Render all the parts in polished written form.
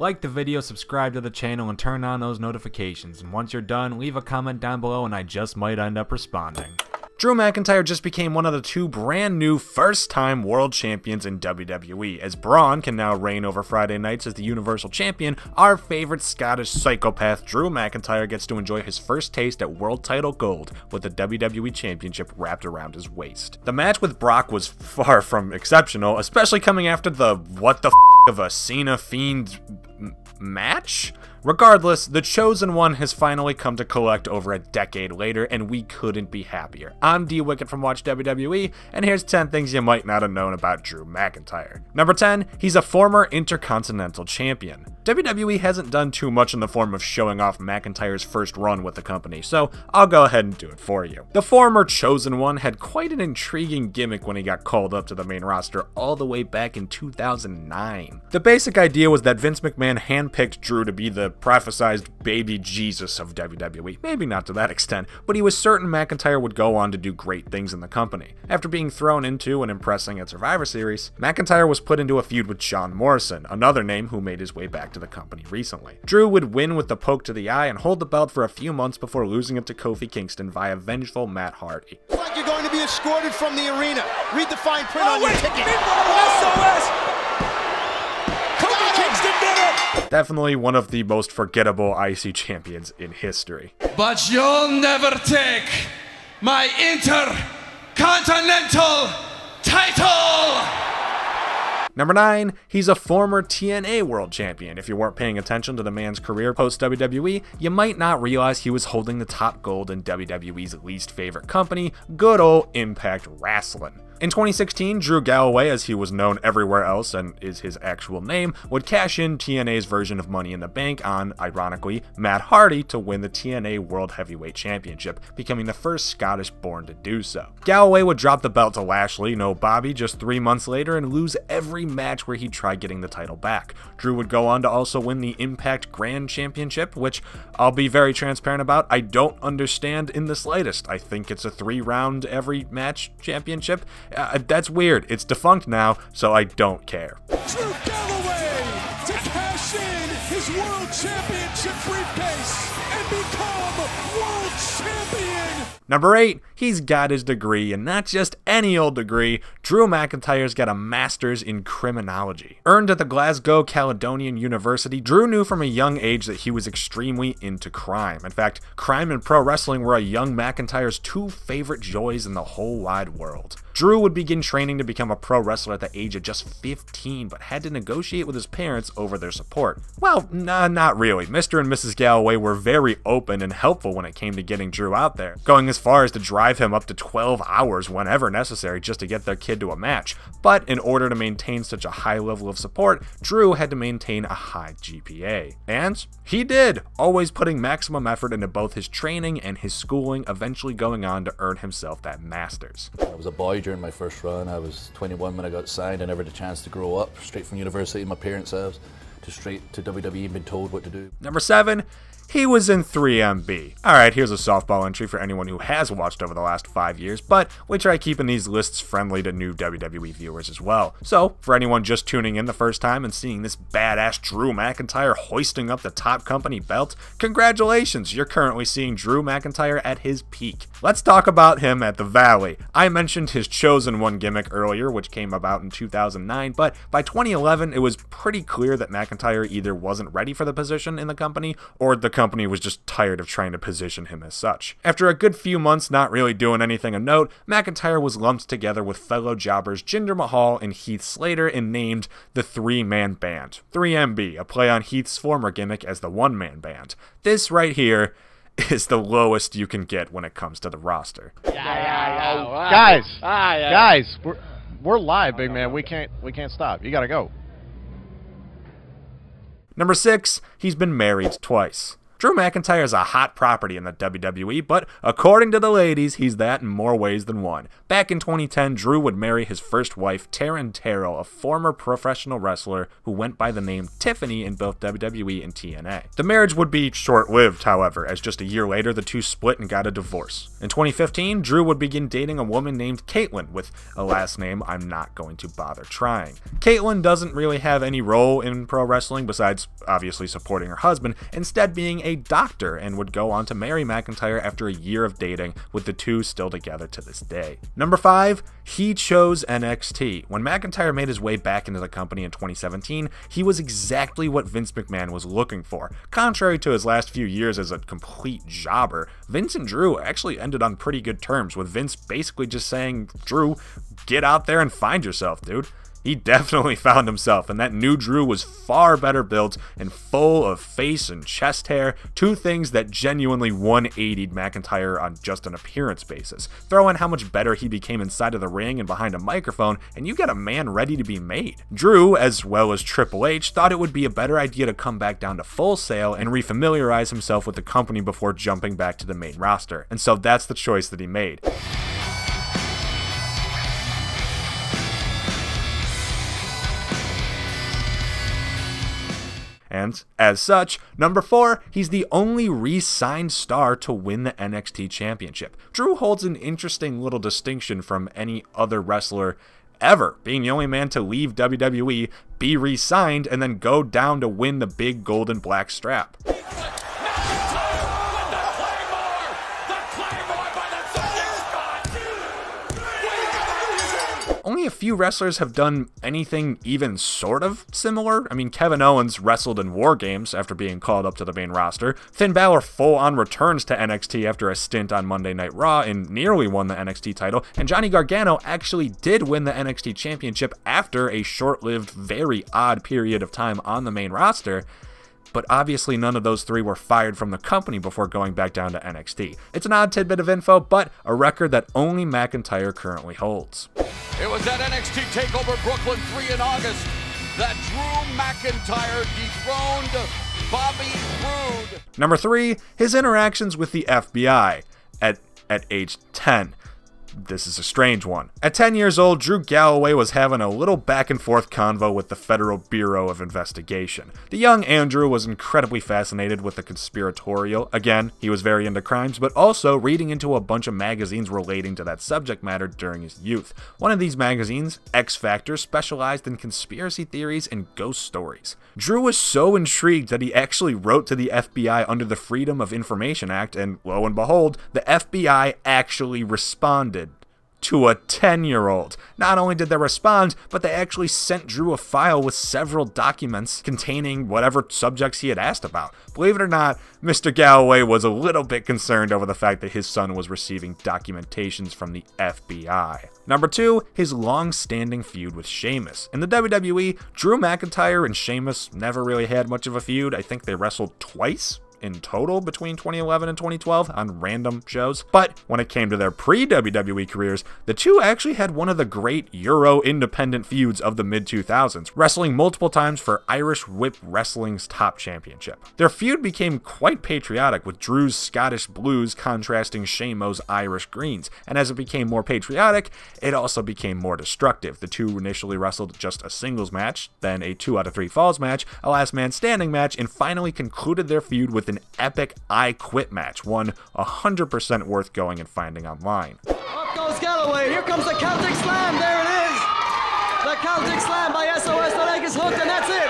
Like the video, subscribe to the channel, and turn on those notifications. And once you're done, leave a comment down below and I just might end up responding. Drew McIntyre just became one of the two brand new first-time world champions in WWE. As Braun can now reign over Friday nights as the Universal Champion, our favorite Scottish psychopath Drew McIntyre gets to enjoy his first taste at world title gold with the WWE Championship wrapped around his waist. The match with Brock was far from exceptional, especially coming after the what the f of a Cena Fiend match? Regardless, the Chosen One has finally come to collect over a decade later, and we couldn't be happier. I'm D-Wicked from Watch WWE, and here's 10 things you might not have known about Drew McIntyre. Number 10, he's a former Intercontinental Champion. WWE hasn't done too much in the form of showing off McIntyre's first run with the company, so I'll go ahead and do it for you. The former Chosen One had quite an intriguing gimmick when he got called up to the main roster all the way back in 2009. The basic idea was that Vince McMahon handpicked Drew to be the prophesized baby Jesus of WWE. Maybe not to that extent, but he was certain McIntyre would go on to do great things in the company. After being thrown into and impressing at Survivor Series, McIntyre was put into a feud with John Morrison, another name who made his way back to the company recently. Drew would win with the poke to the eye and hold the belt for a few months before losing it to Kofi Kingston via vengeful Matt Hardy. Like you're going to be escorted from the arena. Read the fine print on your ticket. Kofi Kingston did it! Definitely one of the most forgettable IC champions in history. But you'll never take my Intercontinental title! Number 9, he's a former TNA World Champion. If you weren't paying attention to the man's career post-WWE, you might not realize he was holding the top gold in WWE's least favorite company, good old Impact Wrestling. In 2016, Drew Galloway, as he was known everywhere else and is his actual name, would cash in TNA's version of Money in the Bank on, ironically, Matt Hardy to win the TNA World Heavyweight Championship, becoming the first Scottish-born to do so. Galloway would drop the belt to Lashley, no Bobby, just 3 months later and lose every match where he tried getting the title back. Drew would go on to also win the Impact Grand Championship, which I'll be very transparent about, I don't understand in the slightest. I think it's a 3-round every match championship. That's weird. It's defunct now, so I don't care. Drew Galloway to cash in his World Championship briefcase and become World Champion! Number 8, he's got his degree, and not just any old degree. Drew McIntyre's got a master's in criminology. Earned at the Glasgow Caledonian University, Drew knew from a young age that he was extremely into crime. In fact, crime and pro wrestling were a young McIntyre's 2 favorite joys in the whole wide world. Drew would begin training to become a pro wrestler at the age of just 15, but had to negotiate with his parents over their support. Well, not really. Mr. and Mrs. Galloway were very open and helpful when it came to getting Drew out there, going as far as to drive him up to 12 hours whenever necessary just to get their kid to a match. But in order to maintain such a high level of support, Drew had to maintain a high GPA. And he did, always putting maximum effort into both his training and his schooling, eventually going on to earn himself that master's. I was a boy during my first run. I was 21 when I got signed. I never had a chance to grow up, straight from university, my parents' house, to straight to WWE and been told what to do. Number 7, he was in 3MB. Alright, here's a softball entry for anyone who has watched over the last 5 years, but we try keeping these lists friendly to new WWE viewers as well. So, for anyone just tuning in the first time and seeing this badass Drew McIntyre hoisting up the top company belt, congratulations, you're currently seeing Drew McIntyre at his peak. Let's talk about him at the Valley. I mentioned his Chosen One gimmick earlier, which came about in 2009, but by 2011, it was pretty clear that McIntyre either wasn't ready for the position in the company, or the company was just tired of trying to position him as such. After a good few months not really doing anything of note, McIntyre was lumped together with fellow jobbers Jinder Mahal and Heath Slater and named the 3-man band. 3MB, a play on Heath's former gimmick as the 1-man band. This right here is the lowest you can get when it comes to the roster. Guys, we're live, big man. We can't stop. You gotta go. Number 6, he's been married twice. Drew McIntyre is a hot property in the WWE, but according to the ladies, he's that in more ways than one. Back in 2010, Drew would marry his first wife, Taryn Terrell, a former professional wrestler who went by the name Tiffany in both WWE and TNA. The marriage would be short-lived, however, as just a year later, the two split and got a divorce. In 2015, Drew would begin dating a woman named Caitlyn, with a last name I'm not going to bother trying. Caitlyn doesn't really have any role in pro wrestling besides obviously supporting her husband, instead being a doctor, and would go on to marry McIntyre after a year of dating, with the two still together to this day. Number 5, he chose NXT. When McIntyre made his way back into the company in 2017, he was exactly what Vince McMahon was looking for. Contrary to his last few years as a complete jobber, Vince and Drew actually ended on pretty good terms, with Vince basically just saying, Drew, get out there and find yourself, dude. He definitely found himself, and that new Drew was far better built and full of face and chest hair, two things that genuinely 180'd McIntyre on just an appearance basis. Throw in how much better he became inside of the ring and behind a microphone, and you get a man ready to be made. Drew, as well as Triple H, thought it would be a better idea to come back down to Full Sail and refamiliarize himself with the company before jumping back to the main roster, and so that's the choice that he made. And, as such, number 4, he's the only re-signed star to win the NXT Championship. Drew holds an interesting little distinction from any other wrestler ever, being the only man to leave WWE, be re-signed, and then go down to win the big gold and black strap. Only a few wrestlers have done anything even sort of similar. I mean, Kevin Owens wrestled in War Games after being called up to the main roster. Finn Balor full-on returns to NXT after a stint on Monday Night Raw and nearly won the NXT title. And Johnny Gargano actually did win the NXT Championship after a short-lived, very odd period of time on the main roster. But obviously none of those three were fired from the company before going back down to NXT. It's an odd tidbit of info, but a record that only McIntyre currently holds. It was at NXT TakeOver Brooklyn 3 in August that Drew McIntyre dethroned Bobby Roode. Number 3, his interactions with the FBI at age 10. This is a strange one. At 10 years old, Drew Galloway was having a little back and forth convo with the Federal Bureau of Investigation. The young Andrew was incredibly fascinated with the conspiratorial. Again, he was very into crimes, but also reading into a bunch of magazines relating to that subject matter during his youth. One of these magazines, X Factor, specialized in conspiracy theories and ghost stories. Drew was so intrigued that he actually wrote to the FBI under the Freedom of Information Act, and lo and behold, the FBI actually responded to a 10-year-old. Not only did they respond, but they actually sent Drew a file with several documents containing whatever subjects he had asked about. Believe it or not, Mr. Galloway was a little bit concerned over the fact that his son was receiving documentations from the FBI. Number 2, his long-standing feud with Sheamus. In the WWE, Drew McIntyre and Sheamus never really had much of a feud. I think they wrestled twice in total between 2011 and 2012 on random shows. But when it came to their pre-WWE careers, the two actually had one of the great Euro independent feuds of the mid-2000s, wrestling multiple times for Irish Whip Wrestling's top championship. Their feud became quite patriotic, with Drew's Scottish blues contrasting Sheamus' Irish greens, and as it became more patriotic, it also became more destructive. The two initially wrestled just a singles match, then a 2 out of 3 falls match, a last man standing match, and finally concluded their feud with an epic I Quit match, one 100% worth going and finding online. Up goes Galloway, here comes the Celtic Slam, there it is! The Celtic Slam by SOS, the leg is hooked, and that's it!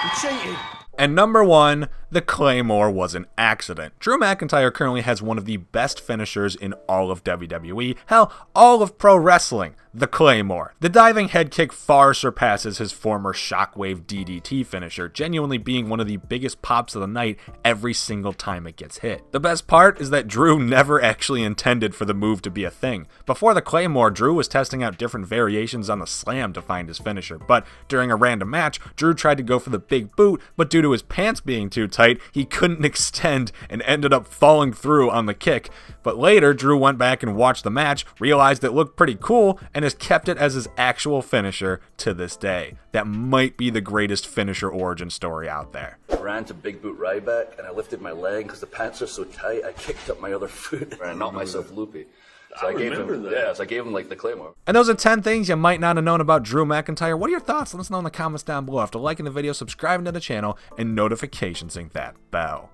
He cheated. And number 1, the Claymore was an accident. Drew McIntyre currently has one of the best finishers in all of WWE, hell, all of pro wrestling, the Claymore. The diving head kick far surpasses his former Shockwave DDT finisher, genuinely being one of the biggest pops of the night every single time it gets hit. The best part is that Drew never actually intended for the move to be a thing. Before the Claymore, Drew was testing out different variations on the slam to find his finisher, but during a random match, Drew tried to go for the big boot, but due to his pants being too tight, he couldn't extend and ended up falling through on the kick. But later, Drew went back and watched the match, realized it looked pretty cool, and has kept it as his actual finisher to this day. That might be the greatest finisher origin story out there. ran to Big Boot Ryback, and I lifted my leg because the pants are so tight. I kicked up my other foot and I knocked myself loopy. So I gave him like the Claymore. And those are 10 things you might not have known about Drew McIntyre. What are your thoughts? Let us know in the comments down below. After liking the video, subscribing to the channel, and notifications, ring that bell.